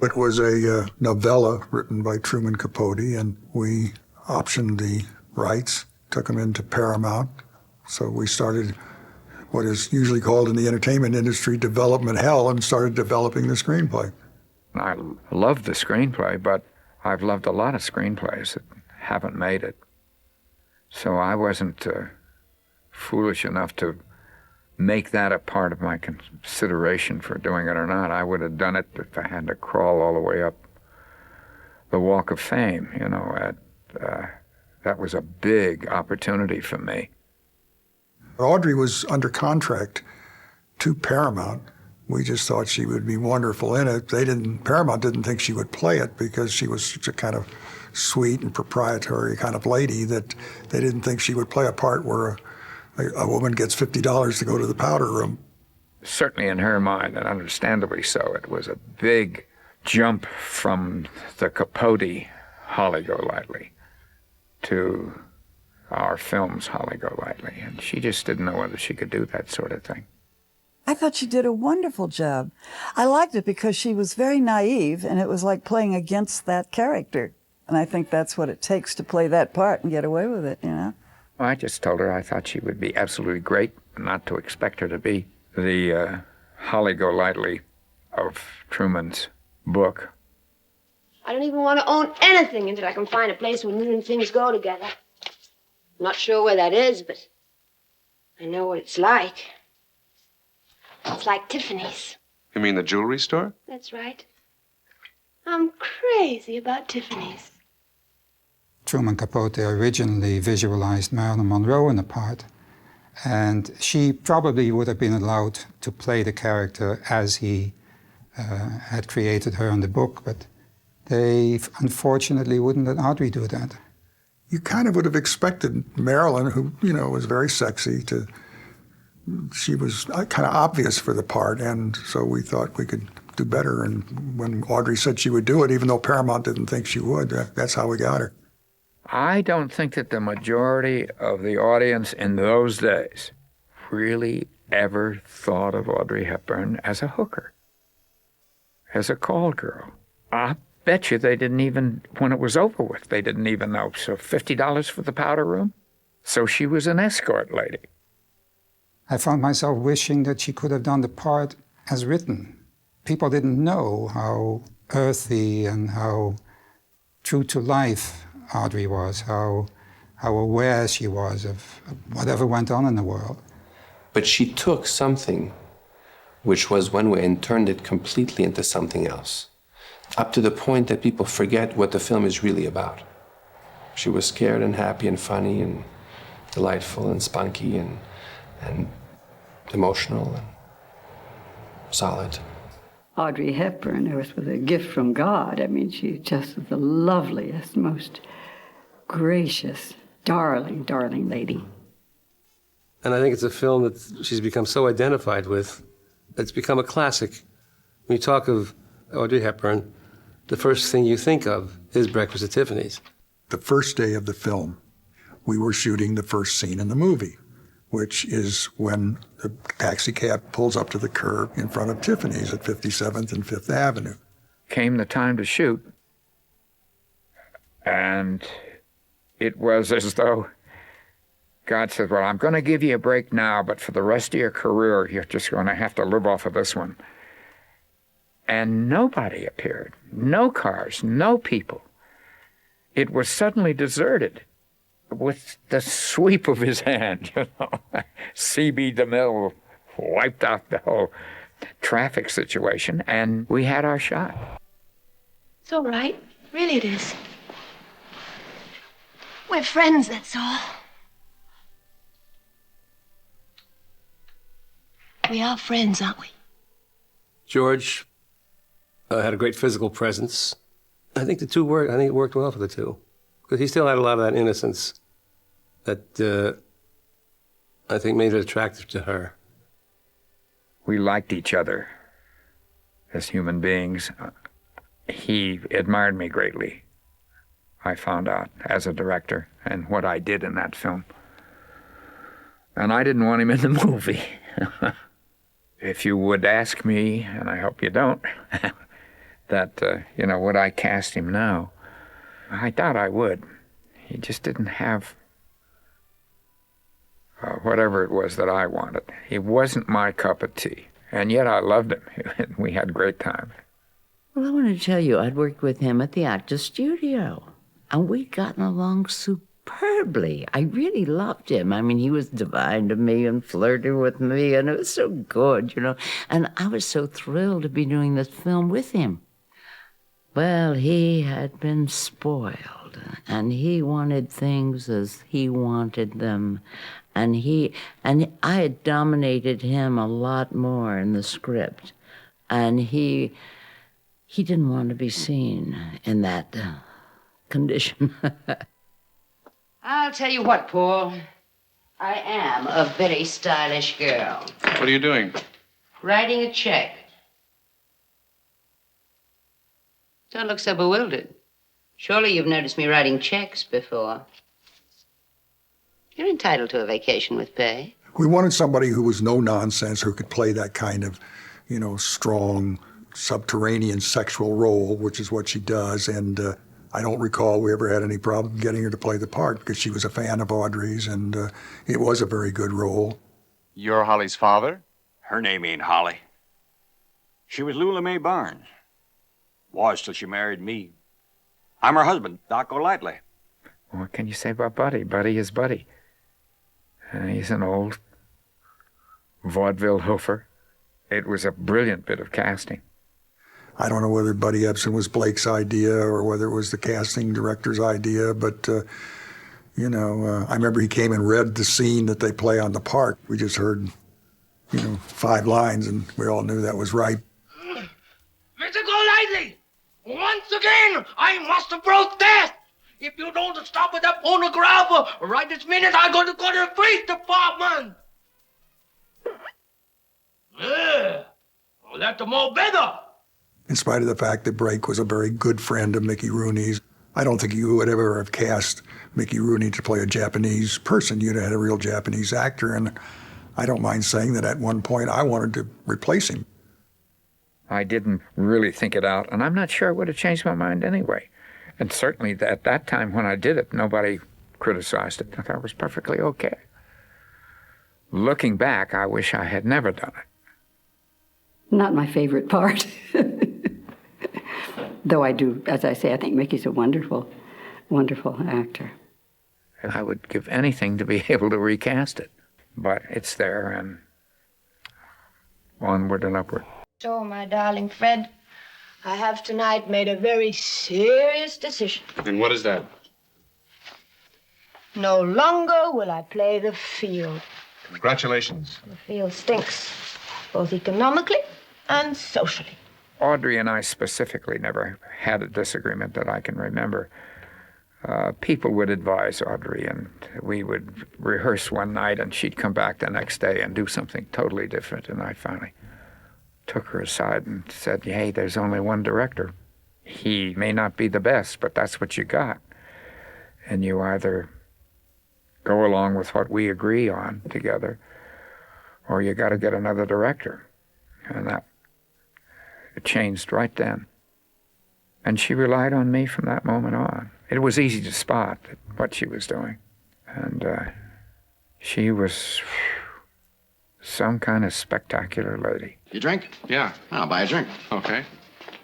It was a novella written by Truman Capote, and we optioned the rights, took them into Paramount. So we started what is usually called in the entertainment industry development hell and started developing the screenplay. I love the screenplay, but I've loved a lot of screenplays that haven't made it. So I wasn't foolish enough to make that a part of my consideration for doing it or not. I would have done it if I had to crawl all the way up the Walk of Fame, you know. That was a big opportunity for me. Audrey was under contract to Paramount. We just thought she would be wonderful in it. Paramount didn't think she would play it because she was such a kind of sweet and proprietary kind of lady that they didn't think she would play a part where a woman gets $50 to go to the powder room. Certainly in her mind, and understandably so, it was a big jump from the Capote Holly Golightly to our film's Holly Golightly, and she just didn't know whether she could do that sort of thing. I thought she did a wonderful job. I liked it because she was very naive, and it was like playing against that character. And I think that's what it takes to play that part and get away with it, you know? Well, I just told her I thought she would be absolutely great, not to expect her to be the Holly Golightly of Truman's book. I don't even want to own anything until I can find a place where new things go together. I'm not sure where that is, but I know what it's like. It's like Tiffany's. You mean the jewelry store? That's right. I'm crazy about Tiffany's. Truman Capote originally visualized Marilyn Monroe in the part, and she probably would have been allowed to play the character as he had created her in the book, but they unfortunately wouldn't let Audrey do that. You kind of would have expected Marilyn, who, you know, was very sexy, she was kind of obvious for the part, and so we thought we could do better. And when Audrey said she would do it, even though Paramount didn't think she would, that's how we got her. I don't think that the majority of the audience in those days really ever thought of Audrey Hepburn as a hooker, as a call girl. I bet you they didn't even, when it was over with, they didn't even know. So $50 for the powder room? So she was an escort lady. I found myself wishing that she could have done the part as written. People didn't know how earthy and how true to life Audrey was, how aware she was of whatever went on in the world. But she took something which was one way and turned it completely into something else, up to the point that people forget what the film is really about. She was scared and happy and funny and delightful and spunky and emotional and solid. Audrey Hepburn was a gift from God. I mean, she just was the loveliest, most gracious, darling, darling lady. And I think it's a film that she's become so identified with, it's become a classic. When you talk of Audrey Hepburn, the first thing you think of is Breakfast at Tiffany's. The first day of the film, we were shooting the first scene in the movie, which is when the taxi cab pulls up to the curb in front of Tiffany's at 57th and 5th Avenue. Came the time to shoot, and it was as though God said, well, I'm going to give you a break now, but for the rest of your career, you're just going to have to live off of this one. And nobody appeared. No cars, no people. It was suddenly deserted with the sweep of his hand, you know. C.B. DeMille wiped out the whole traffic situation, and we had our shot. It's all right. Really it is. We're friends, that's all. We are friends, aren't we? George had a great physical presence. I think it worked well for the two, because he still had a lot of that innocence that I think made it attractive to her. We liked each other as human beings. He admired me greatly, I found out, as a director, and what I did in that film. And I didn't want him in the movie. If you would ask me, and I hope you don't, that, would I cast him now? I doubt I would. He just didn't have whatever it was that I wanted. He wasn't my cup of tea, and yet I loved him. We had a great time. Well, I want to tell you, I'd worked with him at the Actors Studio, and we'd gotten along superbly. I really loved him. I mean, he was divine to me and flirted with me, and it was so good, And I was so thrilled to be doing this film with him. Well, he had been spoiled, and he wanted things as he wanted them. And I had dominated him a lot more in the script. And he didn't want to be seen in that condition. I'll tell you what, Paul. I am a very stylish girl. What are you doing? Writing a check. Don't look so bewildered. Surely you've noticed me writing checks before. You're entitled to a vacation with pay. We wanted somebody who was no nonsense, who could play that kind of, strong, subterranean sexual role, which is what she does. And I don't recall we ever had any problem getting her to play the part because she was a fan of Audrey's, and it was a very good role. You're Holly's father? Her name ain't Holly. She was Lula Mae Barnes. Was till she married me. I'm her husband, Doc Golightly. What can you say about Buddy? Buddy is Buddy. He's an old vaudeville hoofer. It was a brilliant bit of casting. I don't know whether Buddy Ebsen was Blake's idea or whether it was the casting director's idea, but, I remember he came and read the scene that they play on the part. We just heard, 5 lines, and we all knew that was right. Mr. Golightly, once again, I must protest. If you don't stop with that phonograph right this minute, I'm going to go to the police department. Yeah, well, that's more better. In spite of the fact that Blake was a very good friend of Mickey Rooney's, I don't think you would ever have cast Mickey Rooney to play a Japanese person. You'd have had a real Japanese actor, and I don't mind saying that at one point I wanted to replace him. I didn't really think it out, and I'm not sure I would have changed my mind anyway. And certainly at that time when I did it, nobody criticized it. I thought it was perfectly okay. Looking back, I wish I had never done it. Not my favorite part. Though I do, as I say, I think Mickey's a wonderful, wonderful actor. I would give anything to be able to recast it. But it's there, and onward and upward. So, my darling Fred, I have tonight made a very serious decision. And what is that? No longer will I play the field. Congratulations. The field stinks, both economically and socially. Audrey and I specifically never had a disagreement that I can remember. People would advise Audrey, and we would rehearse one night, and she'd come back the next day and do something totally different. And I finally took her aside and said, hey, there's only one director. He may not be the best, but that's what you got. And you either go along with what we agree on together, or you got to get another director. And that it changed right then. And she relied on me from that moment on. It was easy to spot what she was doing. And she was some kind of spectacular lady. You drink? Yeah. I'll buy a drink. Okay.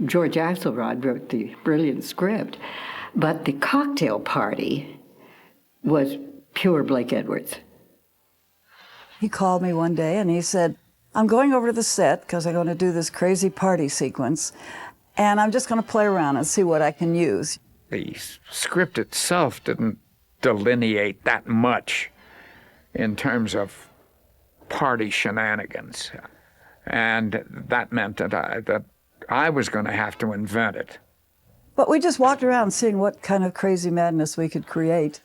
George Axelrod wrote the brilliant script, but the cocktail party was pure Blake Edwards. He called me one day and he said, I'm going over to the set because I'm going to do this crazy party sequence, and I'm just going to play around and see what I can use. The script itself didn't delineate that much in terms of party shenanigans. And that meant that I was going to have to invent it. But we just walked around seeing what kind of crazy madness we could create.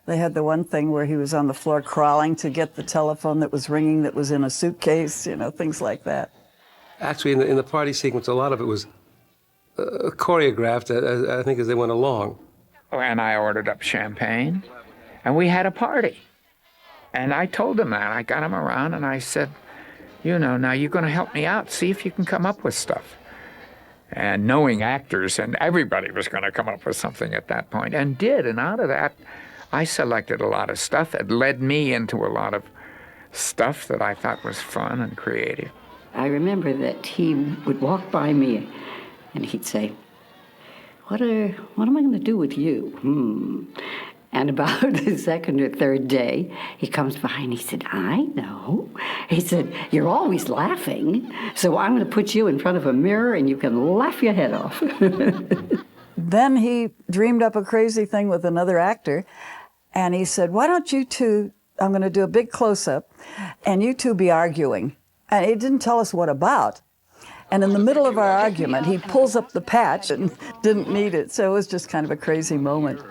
They had the one thing where he was on the floor crawling to get the telephone that was ringing that was in a suitcase, things like that. Actually, in the party sequence, a lot of it was choreographed, I think, as they went along. And I ordered up champagne, and we had a party. And I told him that. I got him around, and I said, now you're going to help me out. See if you can come up with stuff. and knowing actors, and everybody was going to come up with something at that point, and did. And out of that, I selected a lot of stuff that led me into a lot of stuff that I thought was fun and creative. I remember that he would walk by me and he'd say, what am I going to do with you? And about the second or third day, he comes by and he said, I know. He said, you're always laughing, so I'm going to put you in front of a mirror and you can laugh your head off. Then he dreamed up a crazy thing with another actor, and he said, why don't you two, I'm going to do a big close-up, and you two be arguing. And he didn't tell us what about. And in the middle of our argument, he pulls up the patch and didn't need it. So it was just kind of a crazy moment.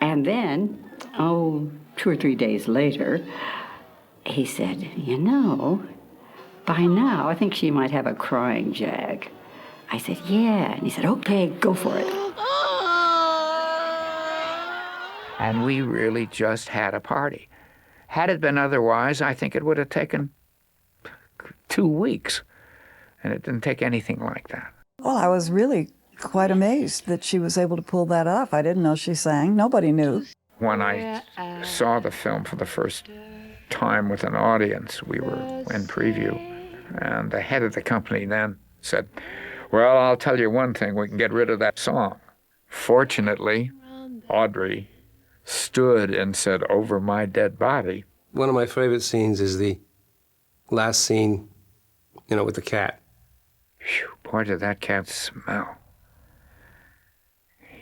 And then, 2 or 3 days later, he said, you know, by now, I think she might have a crying jag. I said, yeah. And he said, okay, go for it. And we really just had a party. Had it been otherwise, I think it would have taken 2 weeks. And it didn't take anything like that. Well, I was really quite amazed that she was able to pull that off. I didn't know she sang. Nobody knew. When I saw the film for the first time with an audience, we were in preview, and the head of the company then said, well, I'll tell you one thing, we can get rid of that song. Fortunately, Audrey stood and said, over my dead body. One of my favorite scenes is the last scene, with the cat. Whew, boy, did that cat smell.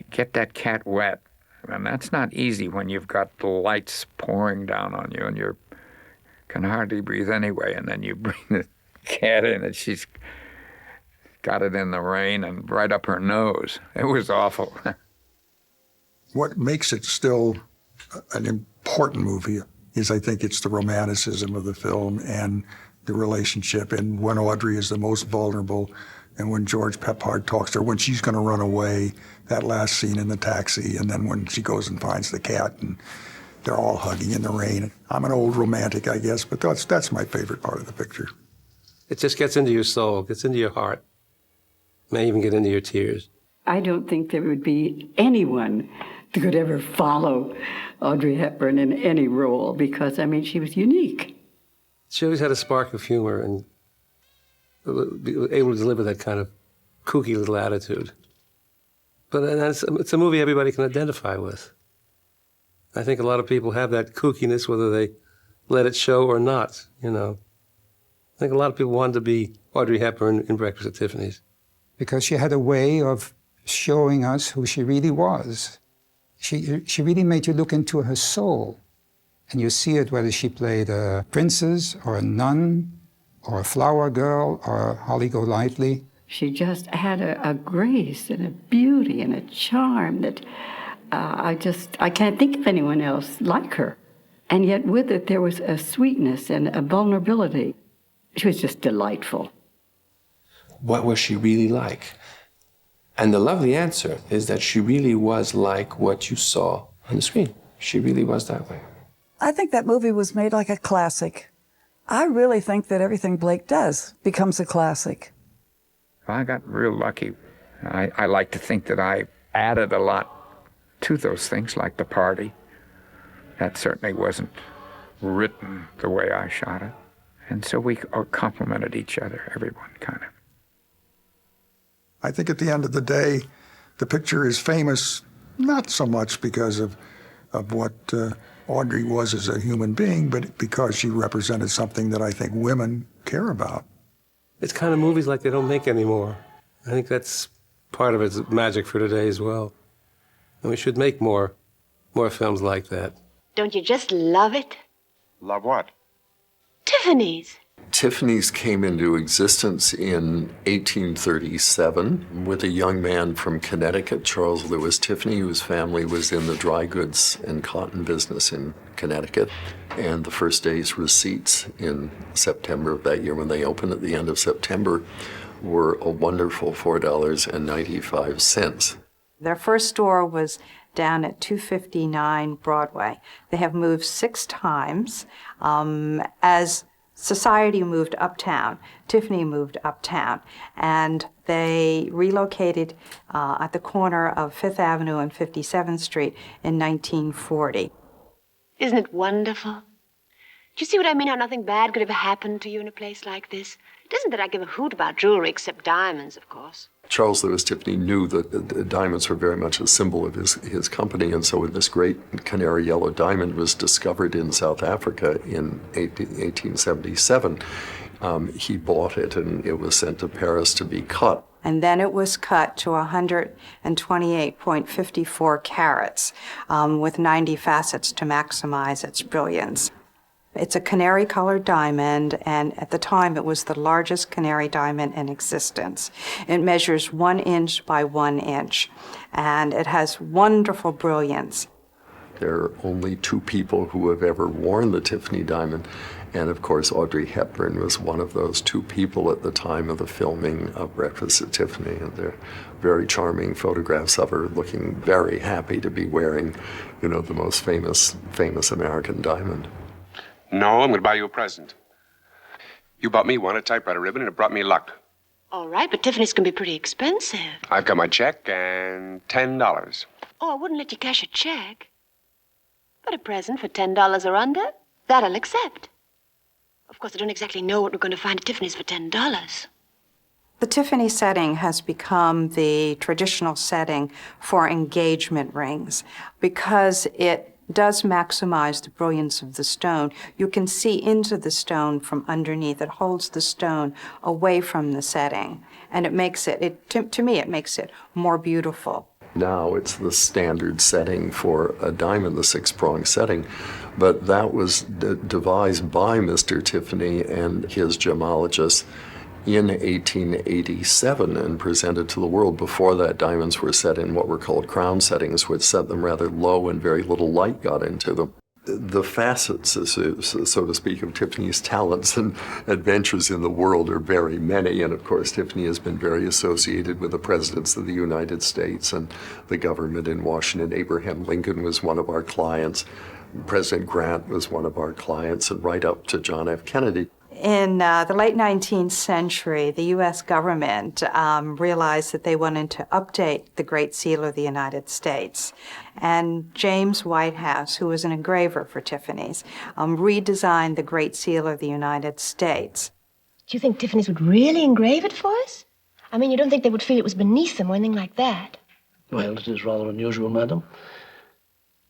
Get that cat wet. And that's not easy when you've got the lights pouring down on you and you can hardly breathe anyway. And then you bring the cat in and she's got it in the rain and right up her nose. It was awful. What makes it still an important movie is, I think, it's the romanticism of the film and the relationship, and when Audrey is the most vulnerable, and when George Peppard talks to her, when she's going to run away, that last scene in the taxi, and then when she goes and finds the cat, and they're all hugging in the rain. I'm an old romantic, I guess, but that's my favorite part of the picture. It just gets into your soul, gets into your heart, may even get into your tears. I don't think there would be anyone that could ever follow Audrey Hepburn in any role because, she was unique. She always had a spark of humor and able to deliver that kind of kooky little attitude. But it's a movie everybody can identify with. I think a lot of people have that kookiness, whether they let it show or not, I think a lot of people wanted to be Audrey Hepburn in Breakfast at Tiffany's. Because she had a way of showing us who she really was. She really made you look into her soul. And you see it whether she played a princess or a nun or a flower girl or a Holly Golightly. She just had a grace and a beauty and a charm that I can't think of anyone else like her. And yet with it, there was a sweetness and a vulnerability. She was just delightful. What was she really like? And the lovely answer is that she really was like what you saw on the screen. She really was that way. I think that movie was made like a classic. I really think that everything Blake does becomes a classic. I got real lucky. I like to think that I added a lot to those things, like the party. That certainly wasn't written the way I shot it. And so we complemented each other, everyone kind of. I think at the end of the day, the picture is famous not so much because of what Audrey was as a human being, but because she represented something that I think women care about. It's kind of movies like they don't make anymore. I think that's part of its magic for today as well. And we should make more films like that. Don't you just love it? Love what? Tiffany's. Tiffany's came into existence in 1837 with a young man from Connecticut, Charles Lewis Tiffany, whose family was in the dry goods and cotton business in Connecticut. And the first day's receipts in September of that year, when they opened at the end of September, were a wonderful $4.95. Their first store was down at 259 Broadway. They have moved 6 times. As Society moved uptown. Tiffany moved uptown. And they relocated at the corner of 5th Avenue and 57th Street in 1940. Isn't it wonderful? Do you see what I mean? How nothing bad could ever happen to you in a place like this? It isn't that I give a hoot about jewelry, except diamonds, of course. Charles Lewis Tiffany knew that the diamonds were very much a symbol of his company, and so when this great canary yellow diamond was discovered in South Africa in 1877, he bought it, and it was sent to Paris to be cut. And then it was cut to 128.54 carats with 90 facets to maximize its brilliance. It's a canary-colored diamond, and at the time it was the largest canary diamond in existence. It measures 1 inch by 1 inch, and it has wonderful brilliance. There are only 2 people who have ever worn the Tiffany diamond, and of course Audrey Hepburn was one of those 2 people at the time of the filming of Breakfast at Tiffany, and they're very charming photographs of her looking very happy to be wearing, the most famous American diamond. No, I'm going to buy you a present. You bought me one, a typewriter ribbon, and it brought me luck. All right, but Tiffany's can be pretty expensive. I've got my check and $10. Oh, I wouldn't let you cash a check. But a present for $10 or under, that I'll accept. Of course, I don't exactly know what we're going to find at Tiffany's for $10. The Tiffany setting has become the traditional setting for engagement rings because it does maximize the brilliance of the stone. You can see into the stone from underneath. It holds the stone away from the setting, and it makes it to me, it makes it more beautiful. Now it's the standard setting for a diamond, the 6-prong setting, but that was devised by Mr. Tiffany and his gemologists in 1887 and presented to the world. Before that, diamonds were set in what were called crown settings, which set them rather low and very little light got into them. The facets, so to speak, of Tiffany's talents and adventures in the world are very many, and of course Tiffany has been very associated with the presidents of the United States and the government in Washington. Abraham Lincoln was one of our clients. President Grant was one of our clients, and right up to John F. Kennedy. In the late 19th century, the U.S. government realized that they wanted to update the Great Seal of the United States. And James Whitehouse, who was an engraver for Tiffany's, redesigned the Great Seal of the United States. Do you think Tiffany's would really engrave it for us? I mean, you don't think they would feel it was beneath them or anything like that? Well, it is rather unusual, madam.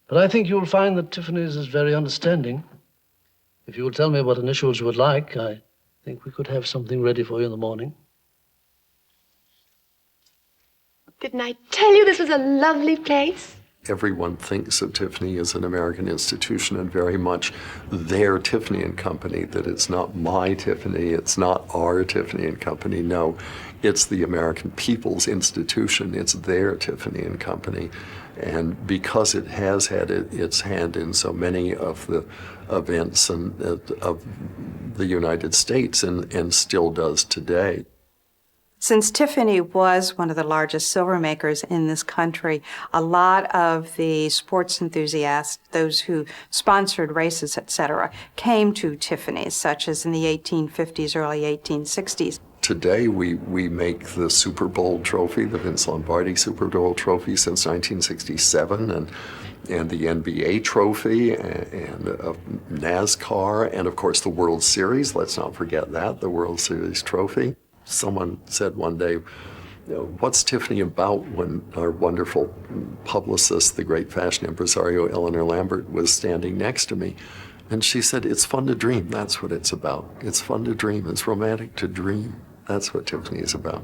But I think you'll find that Tiffany's is very understanding. If you will tell me what initials you would like, I think we could have something ready for you in the morning. Didn't I tell you this was a lovely place? Everyone thinks of Tiffany as an American institution and very much their Tiffany and Company, that it's not my Tiffany, it's not our Tiffany and Company. No, it's the American people's institution. It's their Tiffany and Company. And because it has had its hand in so many of the events of the United States and still does today. Since Tiffany was one of the largest silver makers in this country, a lot of the sports enthusiasts, those who sponsored races, etc., came to Tiffany's, such as in the 1850s, early 1860s. Today, we make the Super Bowl trophy, the Vince Lombardi Super Bowl trophy since 1967, and the NBA trophy, and NASCAR, and of course the World Series. Let's not forget that, the World Series trophy. Someone said one day, what's Tiffany about, when our wonderful publicist, the great fashion impresario Eleanor Lambert, was standing next to me. And she said, it's fun to dream. That's what it's about. It's fun to dream. It's romantic to dream. That's what Tiffany is about.